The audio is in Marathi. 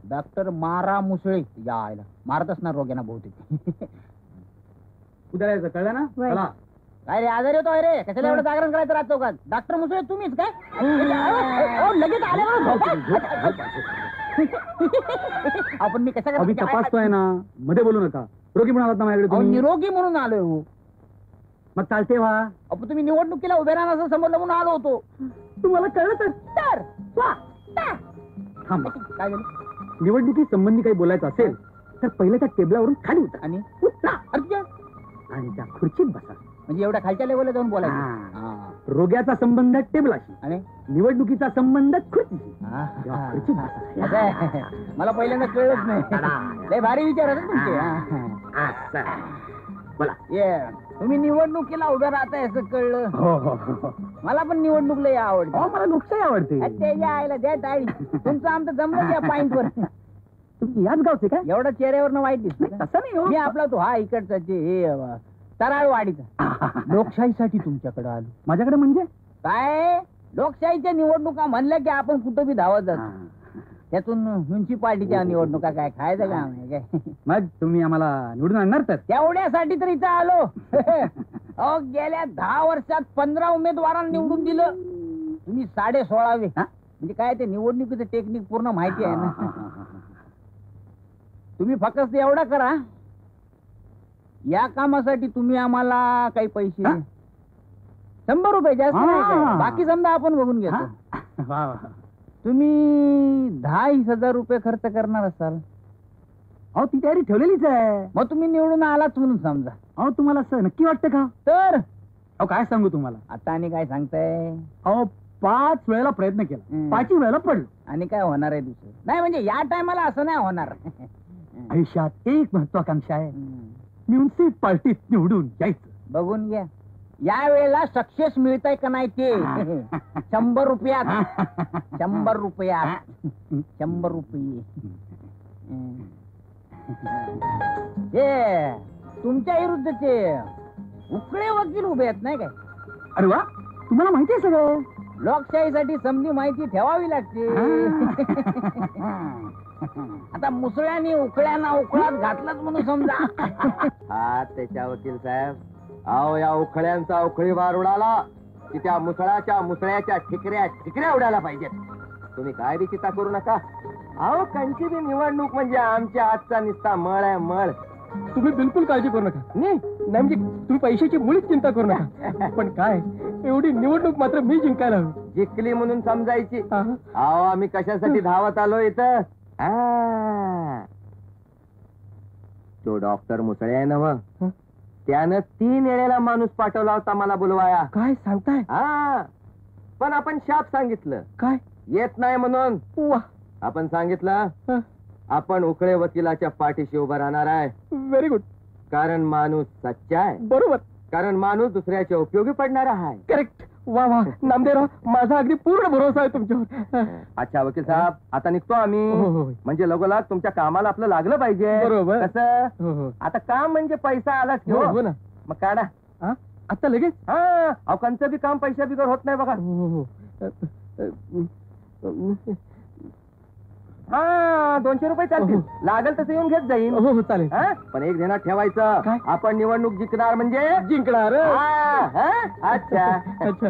डॉक्टर मारा मुसळे या आयला मारत असणार रोग्यांना बहुतेक. उद्या यायचं कळलं ना? चला. काय रे आजारी होतो रे कशाला एवढं जागरण करायचं राहतो का? डॉक्टर मुसळे तुम्हीच काय? लगेच आले आपण मी कशा आम्ही तपासतोय ना, मध्ये बोलू नका. रोगी म्हणून आलात ना माझ्याकडे तुम्ही? निरोगी म्हणून आलोय हो. मग चालते व्हा. आपण तुम्ही निवडणुकीला उभे राहणार असं समजलं म्हणून आलो होतो. तुम्हाला कळलं तर थांबा. काय झालं? निवडणुकी संबंधी काही बोलायचं असेल तर पहिले त्या टेबलावरून खाली उतरा आणि आणि त्या खुर्चीत बसा. म्हणजे एवढ्या खालच्या लेवलला जाऊन बोलायचं. रोग्याचा संबंध टेबलाशी आणि निवडणुकीचा संबंध खुर्चीशी. मला पहिल्यांदा कळलंच नाही. लय भारी विचार आहे तुमचे. बोला. तुम्ही निवडणुकीला उभं राहताय असं कळलं. मला पण निवडणूक लय आवडते. मला लोकशाही आवडते. त्याला द्या टाळी. तुमचं आमचं जमलं त्या पॉइंट वर. तुम्ही याच गावचे का? एवढं चेहऱ्यावर वाईट दिसत तसं नाही. मी आपला तो हा इकडचा हे तराळवाडीचा. लोकशाहीसाठी तुमच्याकडे आलो. माझ्याकडे म्हणजे काय? लोकशाहीच्या निवडणुका म्हणल्या की आपण कुठं बी धावत जातो. त्यातून म्युन्सिपाल्टीच्या निवडणुका काय खायचं काम आहे काय? मग तुम्ही आम्हाला निवडून आणणार तर? तेवढ्यासाठी तर इथं आलो. अहो गेल्या 10 वर्षात 15 उमेदवारांना निवडून दिलं. तुम्ही 16वे. म्हणजे काय ते निवडणुकीचं टेक्निक पूर्ण माहिती आहे ना. तुम्ही फक्त एवढं करा, या कामासाठी तुम्ही आम्हाला काही पैसे 100 रुपये जास्त नाही काय? बाकी समजा आपण बघून घेतो. तुम्ही 10,000 रुपये खर्च करणार असाल. अहो ती तयारी ठेवलेलीच आहे. मग तुम्ही निवडून आलाच म्हणून समजा. अहो तुम्हाला असं नक्की वाटतं का? तर अहो काय सांगू तुम्हाला. आता आणि काय सांगताय? अहो 5 वेळेला प्रयत्न केला, 5ही वेळेला पडलो. आणि काय होणार आहे दुसरं? नाही म्हणजे या टायमाला असं नाही होणार. आयुष्यात एक महत्वाकांक्षा आहे, म्युन्सिपाल्टीत निवडून यायचं. बघून घ्या या वेळेला सक्सेस मिळतंय का नाही ते. 100 रुपयात 100 रुपयात 100 रुपये. हे तुमच्या विरुद्धचे उकळे वकील उभे आहेत नाही काय? अरे वा, तुम्हाला माहिती आहे सगळं. लोकशाहीसाठी समधी माहिती ठेवावी लागते. आता मुसळ्याने उकळ्यांना उकळात घातलंच म्हणून समजा. हा त्याच्या वकील साहेब, अहो या उखळ्यांचा उखळी वार उडाला की त्या मुसळ्याच्या ठिकऱ्या उडायला पाहिजेत. तुम्ही काय बी चिंता करू नका. अहो कंची बी निवडणूक म्हणजे आमच्या हातचा निस्ता मळ आहे, मळ. तुम्ही बिलकुल काळजी करू नका. नाही म्हणजे तुम्ही पैशाची मुळीच चिंता करू नका. पण काय, एवढी निवडणूक मात्र मी जिंकायला हवी. जिंकली म्हणून समजायची. अहो आम्ही कशासाठी धावत आलो इथं? तो डॉक्टर मुसळे आहे ना मग, त्यानं 3 वेळेला माणूस पाठवला होता मला बोलवाया. काय सांगताय? हा, पण आपण शाप सांगितलं काय येत नाही म्हणून. वा, आपण सांगितलं आपण उकळे वकिलाच्या पाठीशी उभं राहणार आहे. Very good. कारण माणूस सच्चा आहे. बरोबर. कारण माणूस दुसऱ्याच्या उपयोगी पडणारा आहे. करेक्ट. वा वा नामदेवराव, माझा अगदी पूर्ण भरोसा आहे तुमच्यावर. अच्छा वकील साहेब, आता निघतो आम्ही. म्हणजे लगोलाग तुमच्या कामाला आपलं लागलं पाहिजे. बरोबर. कसं आता काम म्हणजे पैसा आलाच की हो ना. मग काढा आता लगेच. हा, अहो कंचं बी काम पैशा बिगर होत नाही बघा. हा 200 रुपये चालतील. लागेल तसं येऊन घेत जाईल. हो चालेल. पण एक ध्यानात ठेवायचं, आपण निवडणूक जिंकणार म्हणजे जिंकणार. अच्छा. अच्छा.